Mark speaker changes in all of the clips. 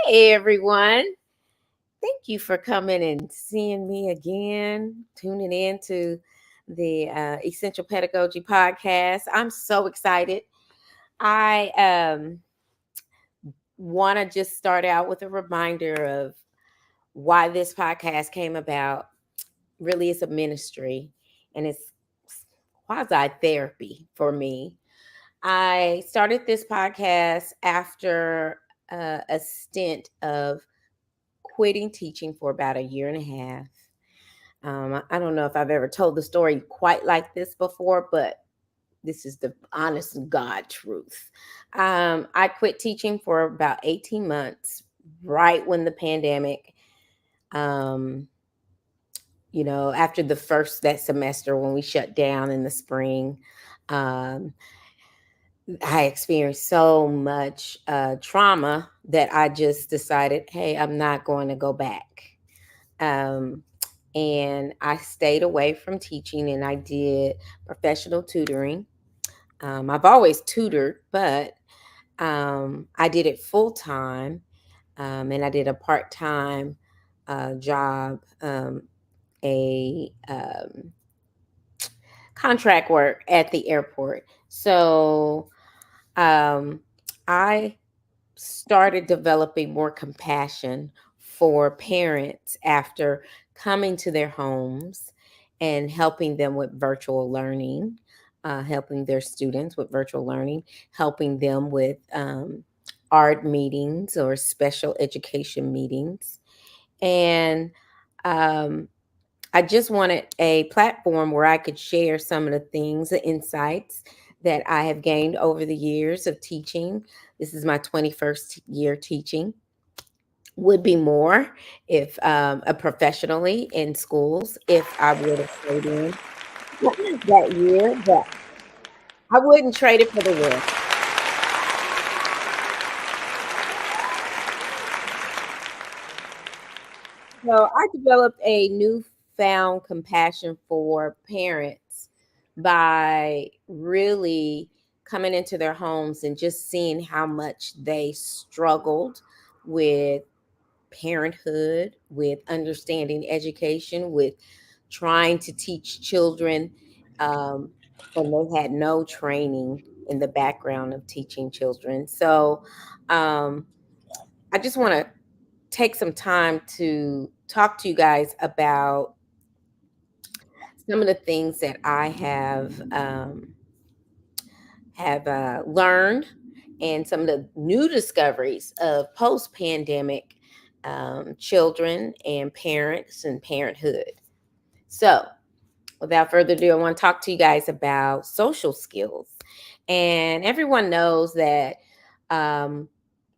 Speaker 1: Hey everyone. Thank you for coming and seeing me again, tuning in to the Essential Pedagogy podcast. I'm so excited. I want to just start out with a reminder of why this podcast came about. Really, it's a ministry and it's quasi therapy for me. I started this podcast after a stint of quitting teaching for about a year and a half. I don't know if I've ever told the story quite like this before, but this is the honest to God truth. I quit teaching for about 18 months, right when the pandemic, um, after that semester when we shut down in the spring. Um, I experienced so much trauma that I just decided, hey, I'm not going to go back. And I stayed away from teaching and I did professional tutoring. I've always tutored, but I did it full time, and I did a part time job, a contract work at the airport. So I started developing more compassion for parents after coming to their homes and helping them with virtual learning, helping their students with virtual learning, helping them with art meetings or special education meetings. And um, I just wanted a platform where I could share some of the things, the insights that I have gained over the years of teaching. This is my 21st year teaching. Would be more if professionally in schools if I would have stayed in that year, but I wouldn't trade it for the world. So I developed a newfound compassion for parents by really coming into their homes and just seeing how much they struggled with parenthood, with understanding education, with trying to teach children. Um, and they had no training in the background of teaching children. So um, I just want to take some time to talk to you guys about some of the things that I have learned and some of the new discoveries of post-pandemic children and parents and parenthood. So, without further ado, I want to talk to you guys about social skills. And everyone knows that um,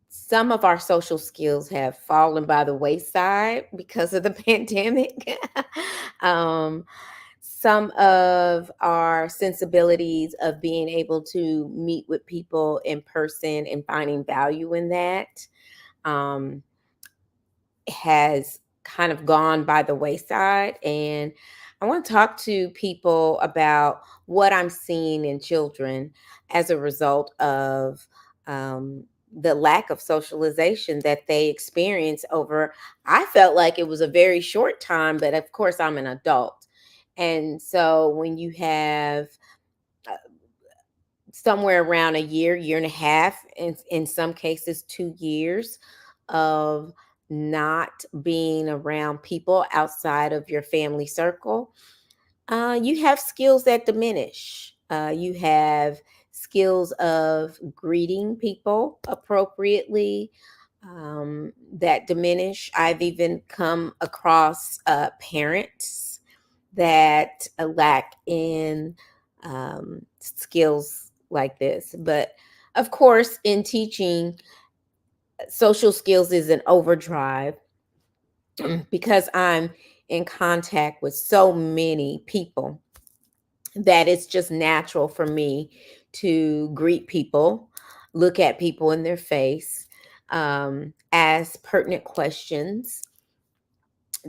Speaker 1: some of our social skills have fallen by the wayside because of the pandemic. um, some of our sensibilities of being able to meet with people in person and finding value in that um, has kind of gone by the wayside. And I want to talk to people about what I'm seeing in children as a result of the lack of socialization that they experience over, I felt like it was a very short time, but of course, I'm an adult. And so when you have uh, somewhere around a year, year and a half, in some cases, 2 years of not being around people outside of your family circle, you have skills that diminish. You have skills of greeting people appropriately that diminish. I've even come across parents that lack in skills like this. But of course, in teaching, social skills is an overdrive because I'm in contact with so many people that it's just natural for me to greet people, look at people in their face, ask pertinent questions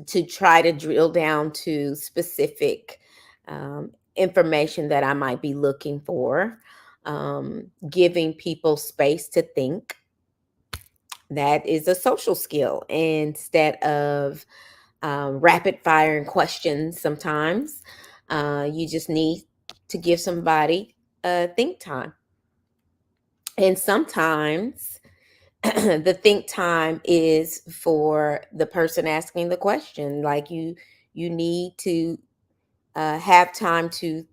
Speaker 1: to try to drill down to specific information that I might be looking for, giving people space to think. That is a social skill instead of rapid firing questions sometimes. You just need to give somebody think time. And sometimes the think time is for the person asking the question. Like you need to have time to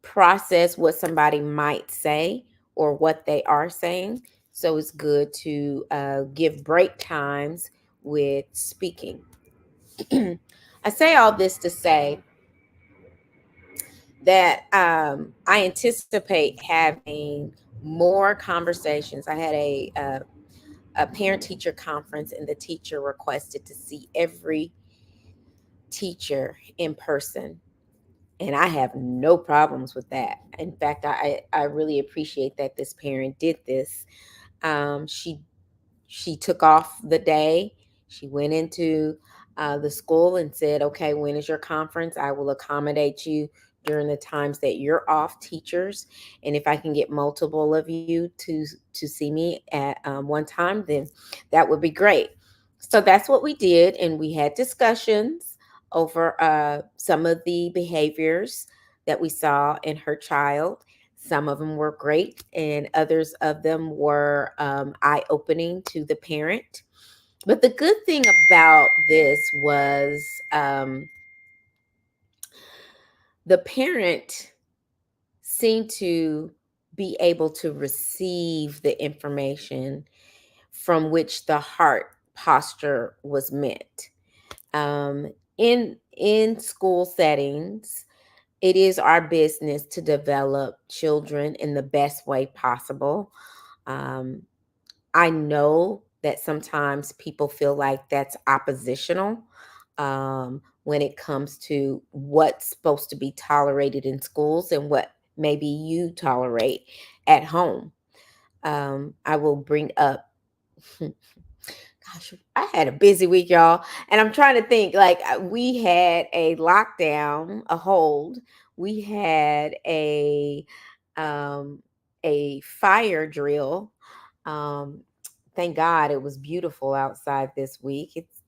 Speaker 1: process what somebody might say or what they are saying. So it's good to give break times with speaking. I say all this to say that I anticipate having more conversations. I had a parent teacher conference, and the teacher requested to see every teacher in person. And I have no problems with that. In fact, I really appreciate that this parent did this. She took off the day. She went into the school and said, "Okay, when is your conference? I will accommodate you during the times that you're off, teachers. And if I can get multiple of you to see me at one time, then that would be great." So that's what we did, and we had discussions over some of the behaviors that we saw in her child. Some of them were great, and others of them were eye opening to the parent. But the good thing about this was the parent seemed to be able to receive the information from which the heart posture was meant. In school settings, it is our business to develop children in the best way possible. Um, I know that sometimes people feel like that's oppositional when it comes to what's supposed to be tolerated in schools and what maybe you tolerate at home. I will bring up Gosh, I had a busy week, y'all. And I'm trying to think like we had a lockdown, a hold. We had um a fire drill. Um thank God it was beautiful outside this week. It's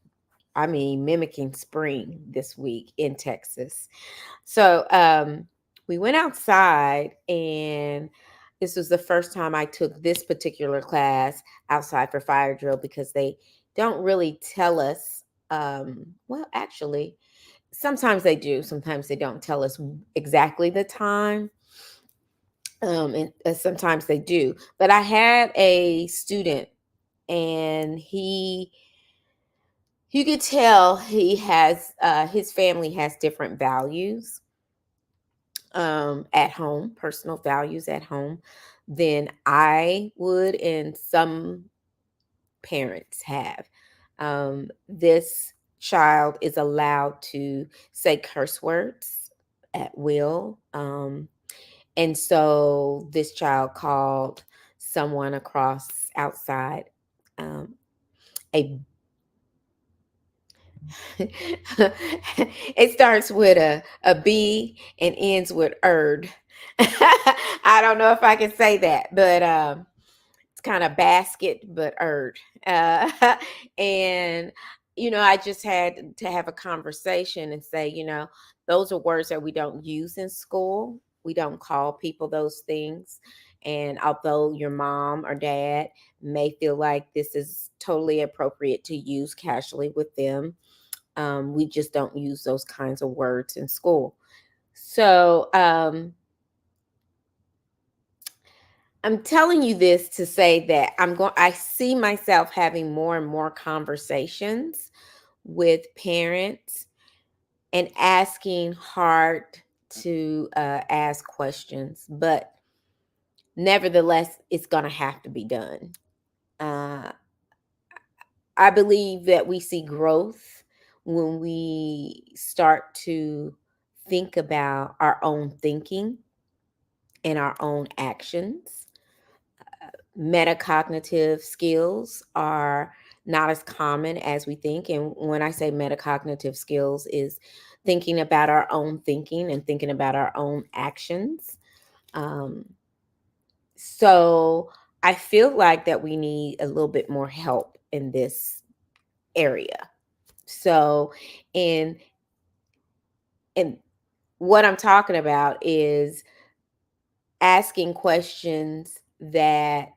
Speaker 1: I mean mimicking spring this week in Texas. So we went outside, and this was the first time I took this particular class outside for fire drill because they don't really tell us. Well, actually, sometimes they do, sometimes they don't tell us exactly the time. And sometimes they do. But I had a student, and you could tell he has, his family has different values at home, personal values at home, than I would and some parents have. This child is allowed to say curse words at will. And so this child called someone across outside um, a it starts with a B and ends with erd. I don't know if I can say that, but it's kind of basket, but erd. Uh, and, I just had to have a conversation and say, those are words that we don't use in school. We don't call people those things. And although your mom or dad may feel like this is totally appropriate to use casually with them, we just don't use those kinds of words in school. So I'm telling you this to say that I see myself having more and more conversations with parents and asking hard to ask questions, but nevertheless, it's going to have to be done. Uh, I believe that we see growth when we start to think about our own thinking and our own actions. Metacognitive skills are not as common as we think. And when I say metacognitive skills, is thinking about our own thinking and thinking about our own actions. Um, so I feel like that we need a little bit more help in this area. So, and and what I'm talking about is asking questions that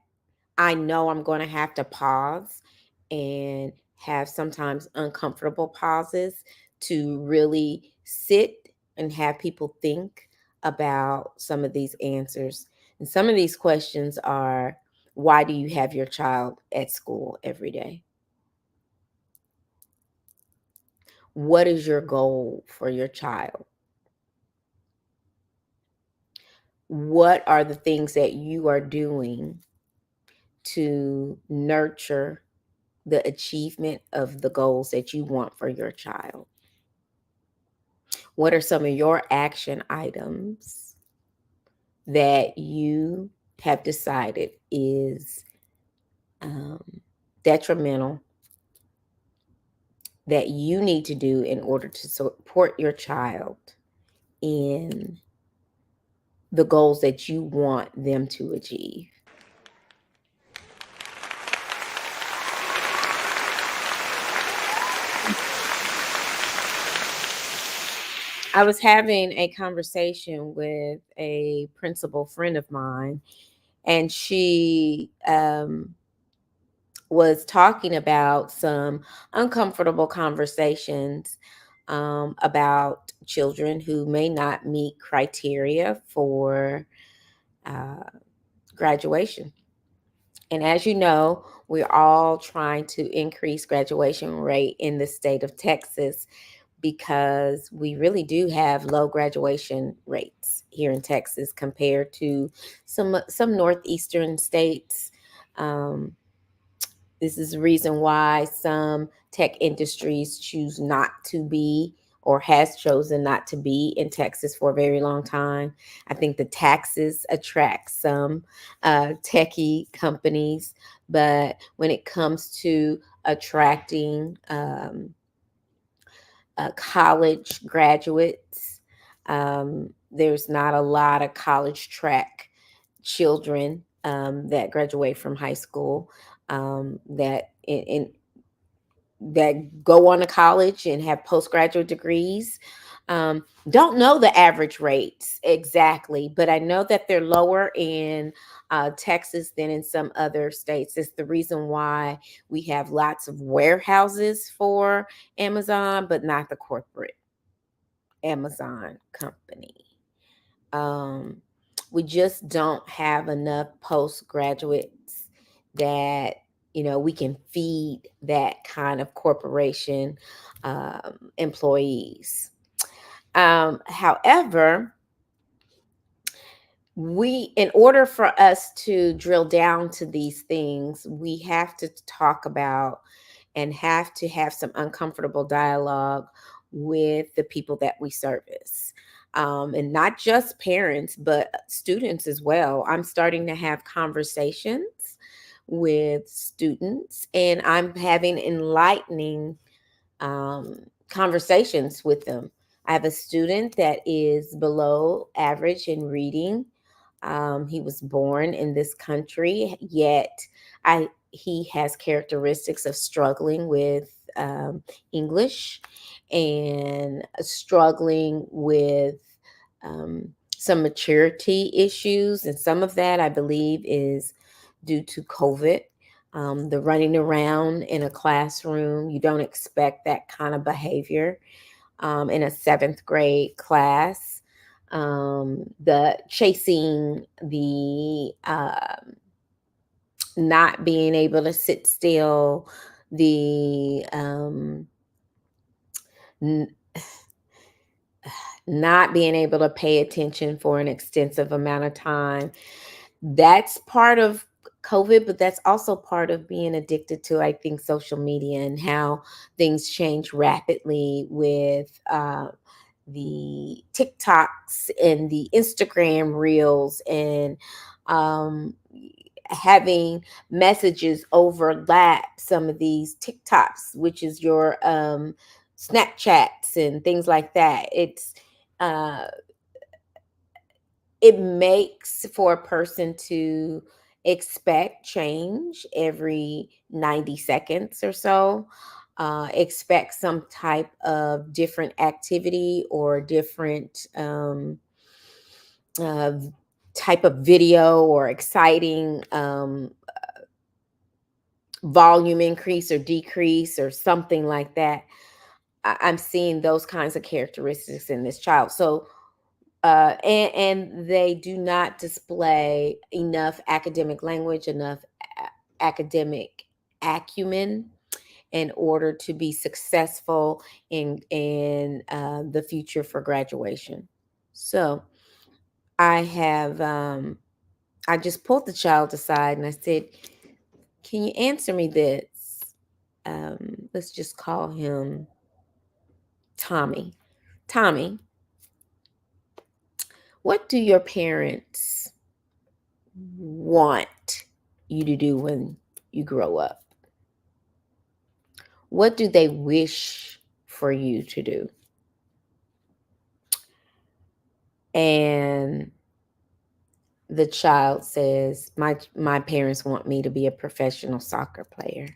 Speaker 1: I know I'm going to have to pause and have sometimes uncomfortable pauses to really sit and have people think about some of these answers. And some of these questions are, why do you have your child at school every day? What is your goal for your child? What are the things that you are doing to nurture the achievement of the goals that you want for your child? What are some of your action items that you have decided is um, detrimental that you need to do in order to support your child in the goals that you want them to achieve? I was having a conversation with a principal friend of mine, and she was talking about some uncomfortable conversations about children who may not meet criteria for uh, graduation. And as you know, we're all trying to increase graduation rate in the state of Texas because we really do have low graduation rates here in Texas compared to some northeastern states. Um, This is the reason why some tech industries choose not to be or has chosen not to be in Texas for a very long time. I think the taxes attract some techie companies, but when it comes to attracting college graduates, there's not a lot of college track children that graduate from high school that go on to college and have postgraduate degrees. Don't know the average rates exactly, but I know that they're lower in Texas than in some other states. It's the reason why we have lots of warehouses for Amazon, but not the corporate Amazon company. Um, we just don't have enough postgraduates that we can feed that kind of corporation employees. However, in order for us to drill down to these things, we have to talk about and have to have some uncomfortable dialogue with the people that we service. And not just parents, but students as well. I'm starting to have conversations with students, and I'm having enlightening conversations with them. I have a student that is below average in reading. He was born in this country, yet he has characteristics of struggling with English and struggling with some maturity issues. And some of that, I believe, is due to COVID. The running around in a classroom, you don't expect that kind of behavior in a seventh grade class. The chasing, the not being able to sit still, the n- not being able to pay attention for an extensive amount of time. That's part of COVID, but that's also part of being addicted to, I think, social media and how things change rapidly with the TikToks and the Instagram reels, and um, having messages overlap some of these TikToks, which is your Snapchats and things like that. Uh, it makes for a person to expect change every 90 seconds or so. Expect some type of different activity or different uh, type of video or exciting volume increase or decrease or something like that. I'm seeing those kinds of characteristics in this child. So and they do not display enough academic language, enough academic acumen in order to be successful in the future for graduation. So I just pulled the child aside and I said, "Can you answer me this?" Let's just call him Tommy. Tommy, what do your parents want you to do when you grow up? What do they wish for you to do? And the child says, my parents want me to be a professional soccer player.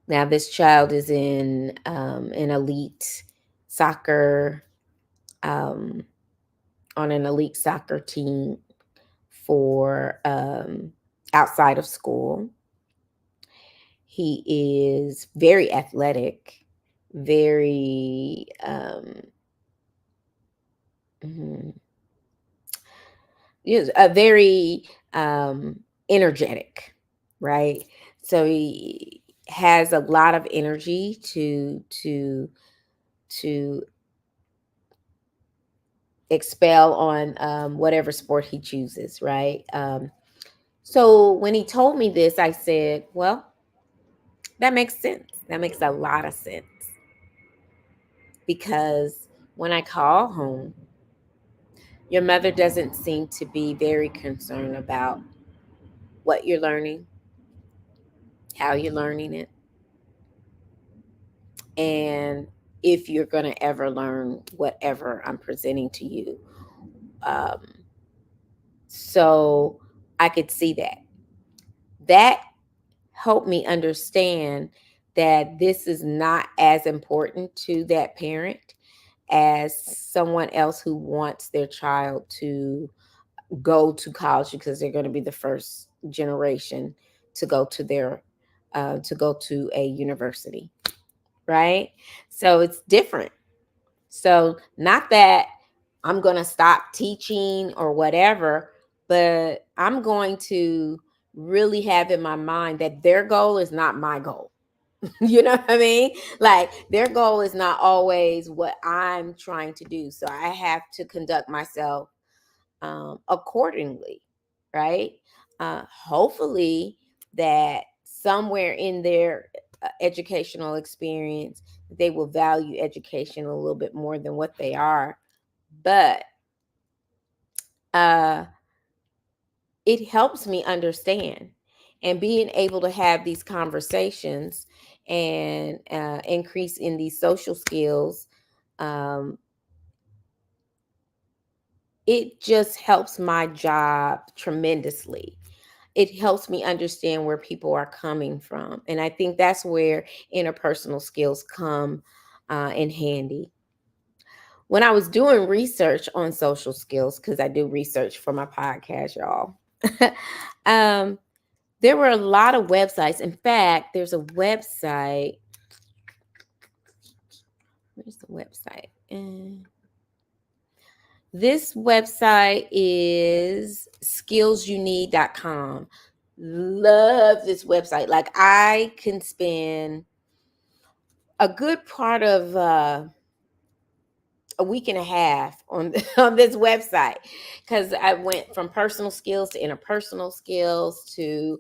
Speaker 1: Now this child is in an elite soccer um, on an elite soccer team for outside of school. He is very athletic, very mhm, yes, very energetic, right? So he has a lot of energy to expel on whatever sport he chooses, right? So when he told me this, I said, "Well, that makes sense. That makes a lot of sense because when I call home, your mother doesn't seem to be very concerned about what you're learning, how you're learning it, and if you're going to ever learn whatever I'm presenting to you." Um, so I could see that. That helped me understand that this is not as important to that parent as someone else who wants their child to go to college because they're going to be the first generation to go to their to go to a university, right? So it's different. So not that I'm going to stop teaching or whatever, but I'm going to really have in my mind that their goal is not my goal. You know what I mean? Like their goal is not always what I'm trying to do. So I have to conduct myself accordingly, right? Hopefully, that somewhere in their educational experience, they will value education a little bit more than what they are. But uh, it helps me understand and being able to have these conversations and increase in these social skills. Um, it just helps my job tremendously. It helps me understand where people are coming from. And I think that's where interpersonal skills come in handy. When I was doing research on social skills, because I do research for my podcast, y'all, um, there were a lot of websites. In fact, there's a website. Where's the website? This website is skillsyouneed.com. Love this website. Like I can spend a good part of a week and a half on on this website because I went from personal skills to interpersonal skills to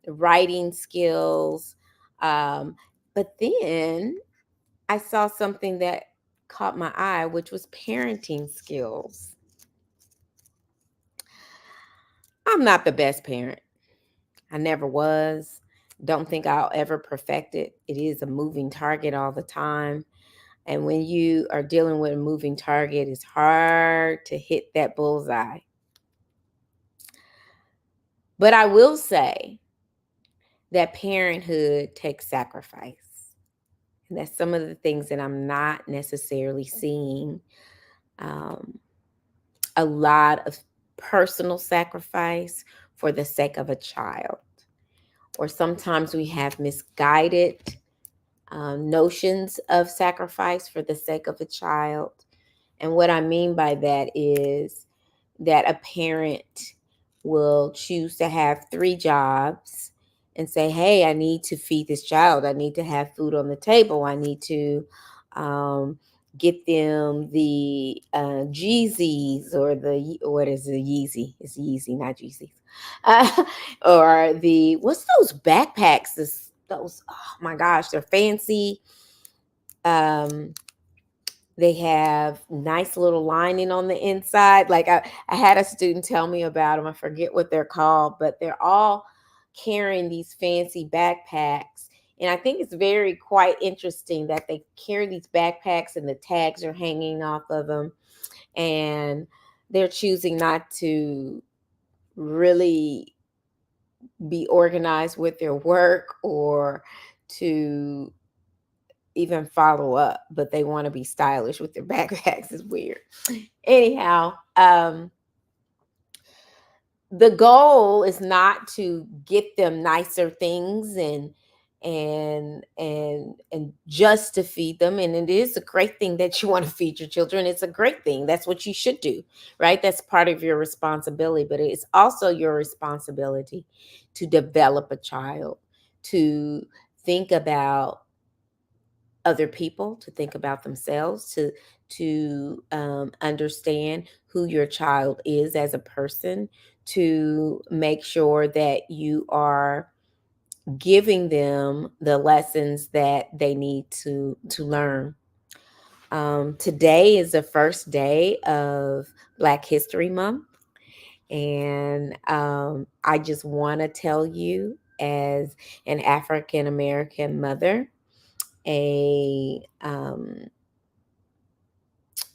Speaker 1: writing skills. Um, but then I saw something that caught my eye, which was parenting skills. I'm not the best parent. I never was. Don't think I'll ever perfect it. It is a moving target all the time. And when you are dealing with a moving target, it's hard to hit that bullseye. But I will say that parenthood takes sacrifice. And that's some of the things that I'm not necessarily seeing. Um, a lot of personal sacrifice for the sake of a child. Or sometimes we have misguided notions of sacrifice for the sake of a child. And what I mean by that is that a parent will choose to have three jobs and say, hey, I need to feed this child. I need to have food on the table. I need to um, get them the Jeezys or what is the Yeezy? It's Yeezy, not Jeezys. Uh, or what's those backpacks? Those, oh my gosh, they're fancy. Um, they have nice little lining on the inside. Like I had a student tell me about them. I forget what they're called, but they're all carrying these fancy backpacks. And I think it's very quite interesting that they carry these backpacks and the tags are hanging off of them. And they're choosing not to really be organized with their work or to even follow up, but they want to be stylish with their backpacks. Is weird. Anyhow, the goal is not to get them nicer things and just to feed them. And it is a great thing that you want to feed your children. It's a great thing. That's what you should do, right? That's part of your responsibility, but it's also your responsibility to develop a child, to think about other people, to think about themselves, to understand who your child is as a person, to make sure that you are giving them the lessons that they need to learn. Today is the first day of Black History Month, and I just want to tell you, as an African American mother, a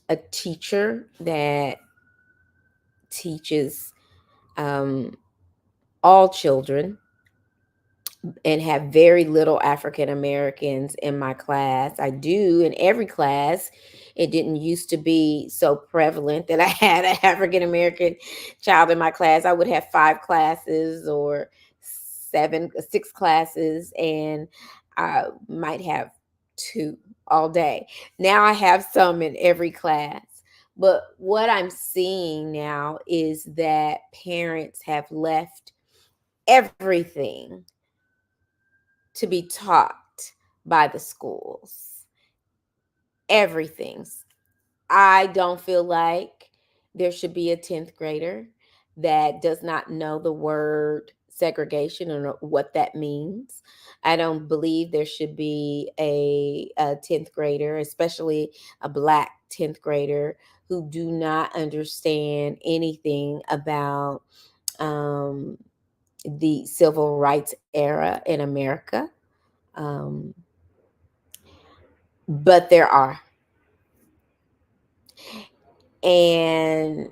Speaker 1: a teacher that teaches um, all children and have very little African Americans in my class. I do in every class. It didn't used to be so prevalent that I had an African American child in my class. I would have five classes or six classes, and I might have two all day. Now I have some in every class. But what I'm seeing now is that parents have left everything to be taught by the schools. Everything. I don't feel like there should be a 10th grader that does not know the word segregation or what that means. I don't believe there should be a 10th grader, especially a Black 10th grader, who do not understand anything about um, the civil rights era in America. Um, but there are. And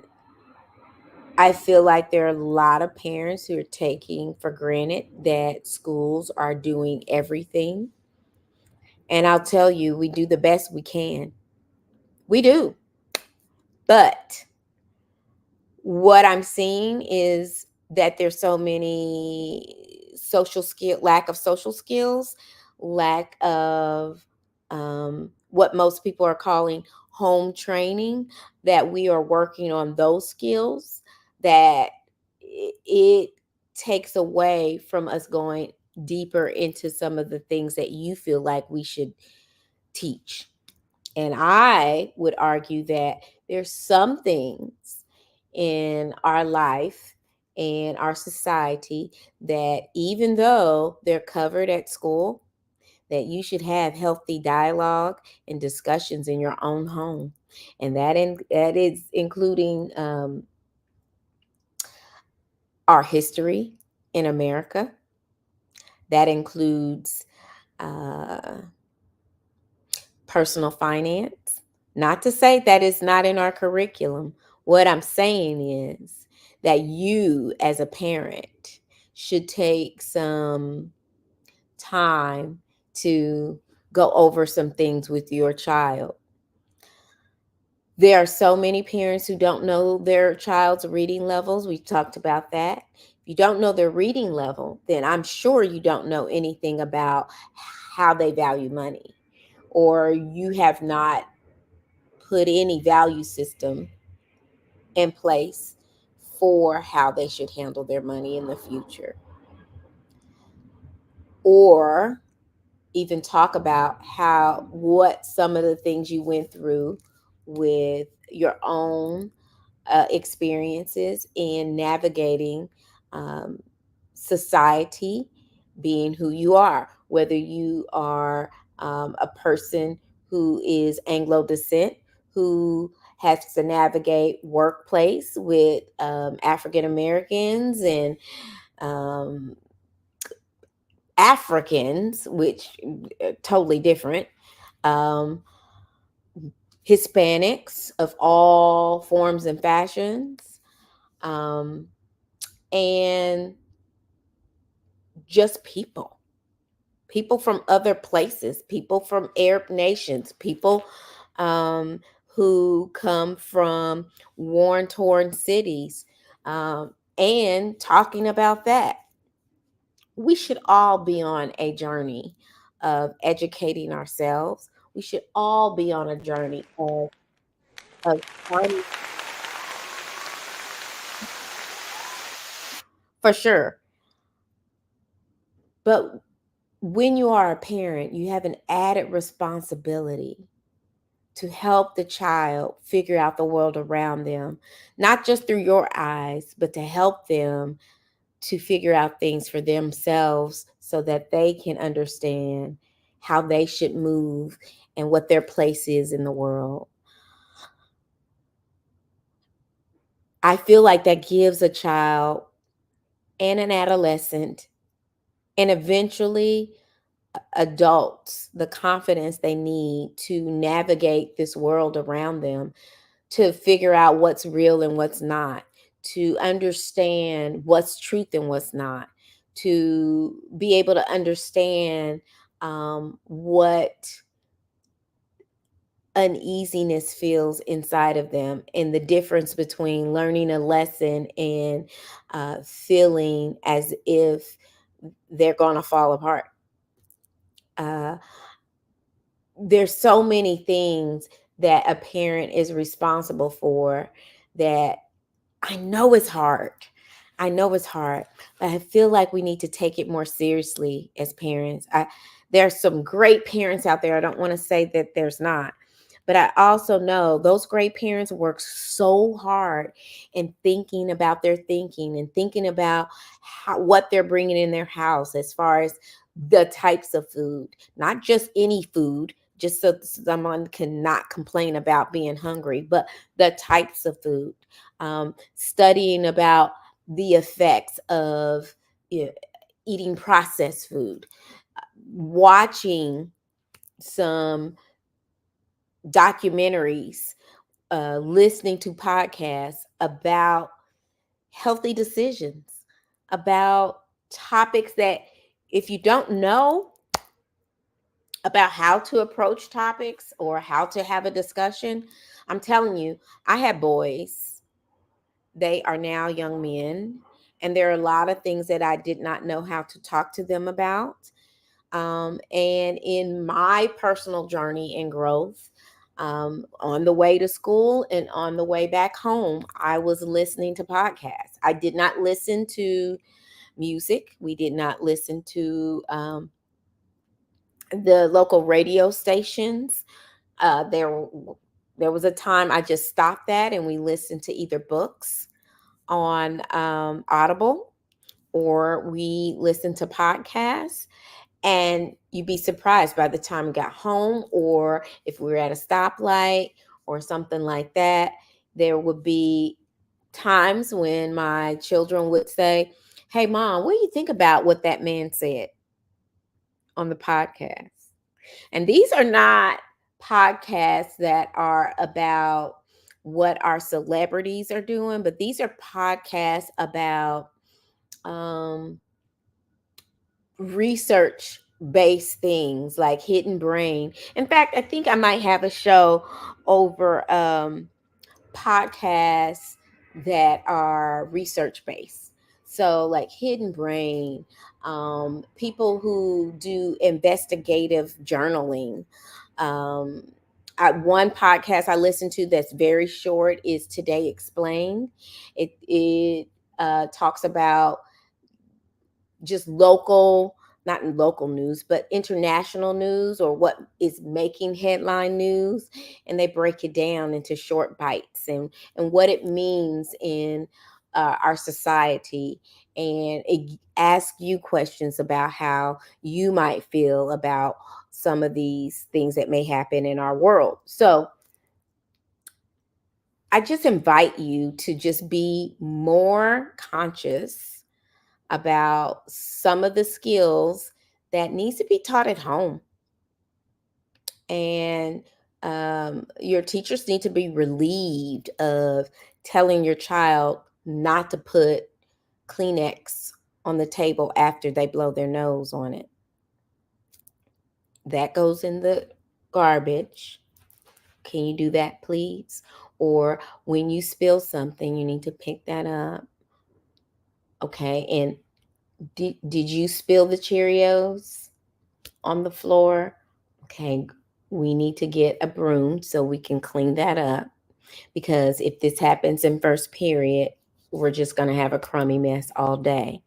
Speaker 1: I feel like there are a lot of parents who are taking for granted that schools are doing everything. And I'll tell you, we do the best we can. We do. But what I'm seeing is that there's so many lack of social skills, lack of what most people are calling home training, that we are working on those skills, that it takes away from us going deeper into some of the things that you feel like we should teach. And I would argue that there's some things in our life and our society that, even though they're covered at school, that you should have healthy dialogue and discussions in your own home, and that is including our history in America. That includes uh, personal finance. Not to say that it's not in our curriculum. What I'm saying is that you, as a parent, should take some time to go over some things with your child. There are so many parents who don't know their child's reading levels. We talked about that. If you don't know their reading level, then I'm sure you don't know anything about how they value money, or you have not put any value system in place for how they should handle their money in the future, or even talk about what some of the things you went through with your own experiences in navigating um, society, being who you are, whether you are a person who is Anglo descent, who has to navigate workplace with African Americans and um, Africans, which totally different. Um, Hispanics of all forms and fashions, um, and just people from other places, people from Arab nations, people um, who come from war torn cities, and talking about that. We should all be on a journey of educating ourselves. We should all be on a journey of trying, for sure. But when you are a parent, you have an added responsibility to help the child figure out the world around them, not just through your eyes, but to help them to figure out things for themselves so that they can understand how they should move and what their place is in the world. I feel like that gives a child and an adolescent and eventually adults the confidence they need to navigate this world around them, to figure out what's real and what's not, to understand what's truth and what's not, to be able to understand what uneasiness feels inside of them, and the difference between learning a lesson and feeling as if they're going to fall apart. Uh, there's so many things that a parent is responsible for that I know it's hard. I know it's hard, but I feel like we need to take it more seriously as parents. There's some great parents out there. I don't want to say that there's not, but I also know those great parents work so hard in thinking about their thinking and thinking about what they're bringing in their house as far as the types of food, not just any food, just so someone cannot complain about being hungry, but the types of food, studying about the effects of eating processed food, watching some documentaries, listening to podcasts about healthy decisions, about topics that if you don't know about how to approach topics or how to have a discussion, I'm telling you, I have boys. They are now young men, and there are a lot of things that I did not know how to talk to them about. And in my personal journey and growth, on the way to school and on the way back home, I was listening to podcasts. I did not listen to music. We did not listen to the local radio stations. There was a time I just stopped that and we listened to either books on Audible, or we listened to podcasts. And you'd be surprised by the time we got home, or if we were at a stoplight or something like that, there would be times when my children would say, "Hey, Mom, what do you think about what that man said on the podcast?" And these are not podcasts that are about what our celebrities are doing, but these are podcasts about um, research based things like hidden brain. In fact, I think I might have a show over podcasts that are research based. So, like hidden brain, people who do investigative journaling. Um, one podcast I listen to that's very short is Today Explained. It talks about just local, not in local news, but international news, or what is making headline news, and they break it down into short bites, and what it means in our society, and it ask you questions about how you might feel about some of these things that may happen in our world. So I just invite you to just be more conscious about some of the skills that needs to be taught at home. And your teachers need to be relieved of telling your child not to put Kleenex on the table after they blow their nose on it. That goes in the garbage. Can you do that, please? Or when you spill something, you need to pick that up. Okay. And did you spill the Cheerios on the floor? Okay, we need to get a broom so we can clean that up, because if this happens in first period, we're just going to have a crummy mess all day.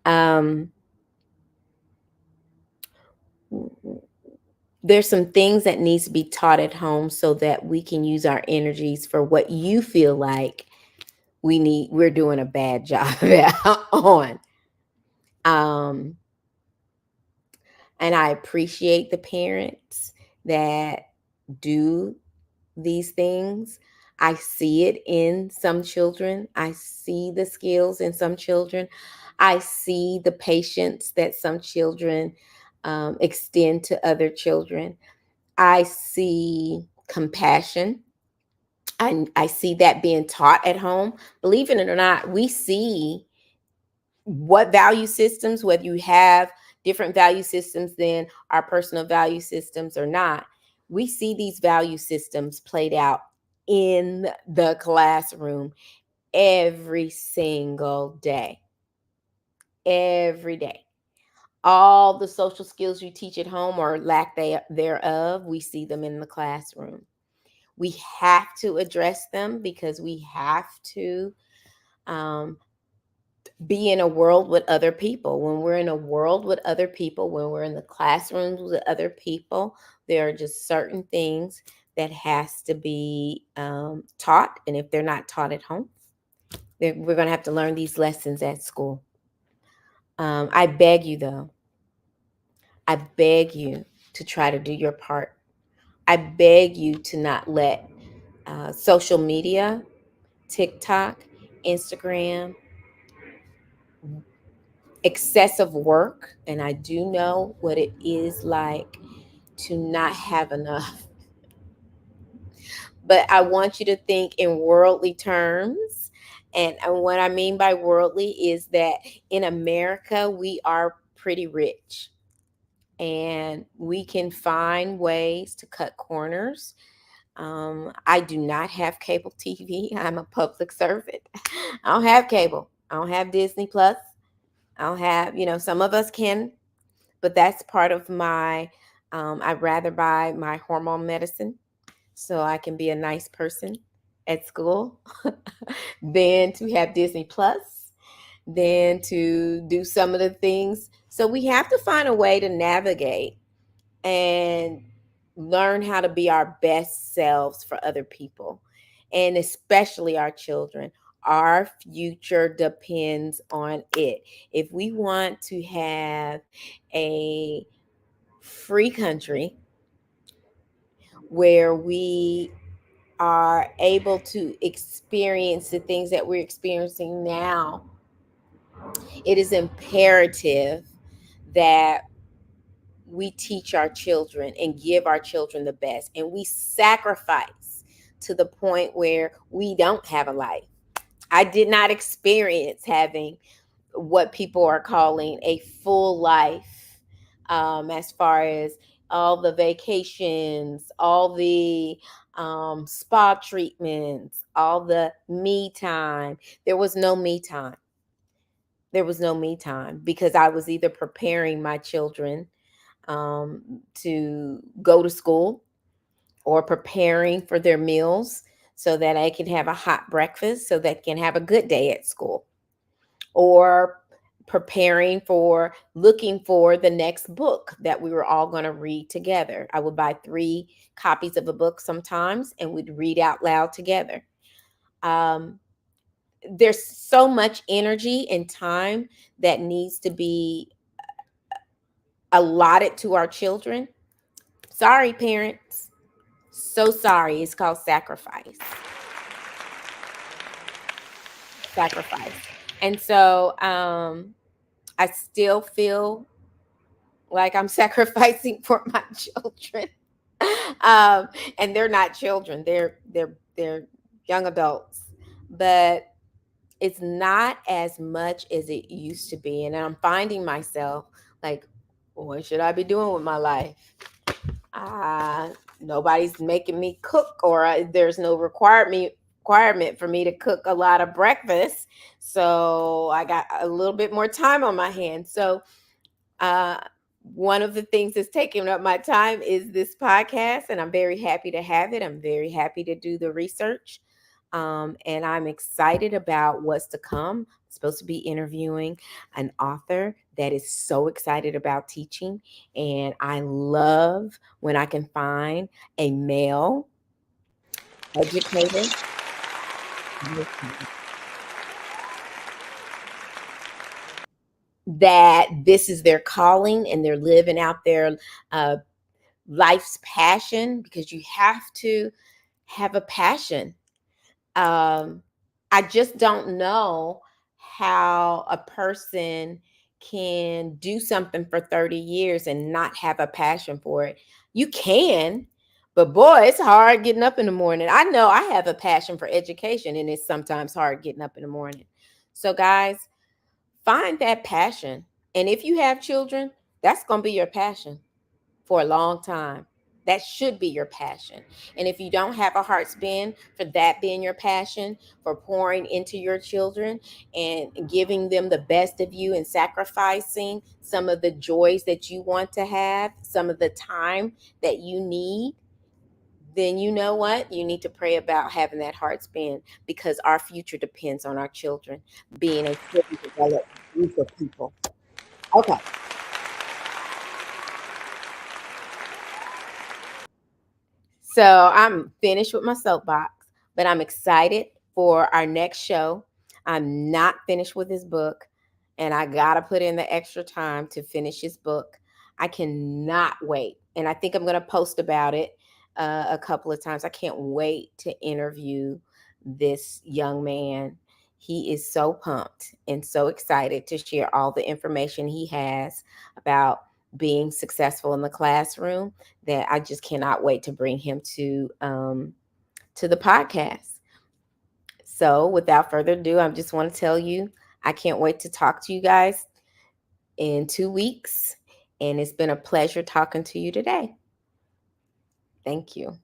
Speaker 1: Um, there's some things that needs to be taught at home so that we can use our energies for what you feel like we're doing a bad job on. Um, and I appreciate the parents that do these things. I see it in some children. I see the skills in some children. I see the patience that some children extend to other children. I see compassion. I see that being taught at home. Believe it or not, we see what value systems, whether you have different value systems than our personal value systems or not, we see these value systems played out in the classroom every single day. Every day. All the social skills you teach at home, or lack thereof, we see them in the classroom. We have to address them because we have to um, be in a world with other people. When we're in a world with other people, when we're in the classrooms with other people, there are just certain things that has to be taught. And if they're not taught at home, we're going to have to learn these lessons at school. I beg you, though, I beg you to try to do your part. I beg you to not let social media, TikTok, Instagram, excessive work, and I do know what it is like to not have enough. But I want you to think in worldly terms. And what I mean by worldly is that in America, we are pretty rich, and we can find ways to cut corners. I do not have cable TV. I'm a public servant. I don't have cable. I don't have Disney Plus. I don't have, some of us can, but that's part of my, I'd rather buy my hormone medicine so I can be a nice person at school than to have Disney Plus, than to do some of the things. So we have to find a way to navigate and learn how to be our best selves for other people, and especially our children. Our future depends on it. If we want to have a free country where we are able to experience the things that we're experiencing now, it is imperative that we teach our children and give our children the best, and we sacrifice to the point where we don't have a life. I did not experience having what people are calling a full life, as far as all the vacations, all the spa treatments, all the me time. There was no me time. There was no me time because I was either preparing my children to go to school, or preparing for their meals so that I can have a hot breakfast so they can have a good day at school, or preparing for looking for the next book that we were all going to read together. I would buy 3 copies of a book sometimes and we'd read out loud together. Um, there's so much energy and time that needs to be allotted to our children. Sorry, parents. So sorry. It's called sacrifice. Sacrifice. And so I still feel like I'm sacrificing for my children. And they're not children. They're young adults. But it's not as much as it used to be. And I'm finding myself like, what should I be doing with my life? Uh, Nobody's making me cook, or there's no requirement for me to cook a lot of breakfast. So I got a little bit more time on my hands. So uh, one of the things that's taking up my time is this podcast, and I'm very happy to have it. I'm very happy to do the research. And I'm excited about what's to come. I'm supposed to be interviewing an author that is so excited about teaching. And I love when I can find a male educator that this is their calling and they're living out their uh, life's passion, because you have to have a passion. um, I just don't know how a person can do something for 30 years and not have a passion for it. You can, but boy, it's hard getting up in the morning. I know I have a passion for education, and it's sometimes hard getting up in the morning. So, guys, find that passion. And if you have children, that's going to be your passion for a long time. That should be your passion. And if you don't have a heart spin for that being your passion, for pouring into your children and giving them the best of you and sacrificing some of the joys that you want to have, some of the time that you need, then you know what? You need to pray about having that heart spin, because our future depends on our children being a fully developed group of people. Okay. So I'm finished with my soapbox, but I'm excited for our next show. I'm not finished with this book, and I got to put in the extra time to finish this book. I cannot wait. And I think I'm going to post about it a couple of times. I can't wait to interview this young man. He is so pumped and so excited to share all the information he has about being successful in the classroom, that I just cannot wait to bring him to the podcast. So, without further ado, I just want to tell you I can't wait to talk to you guys in 2 weeks, and it's been a pleasure talking to you today. Thank you.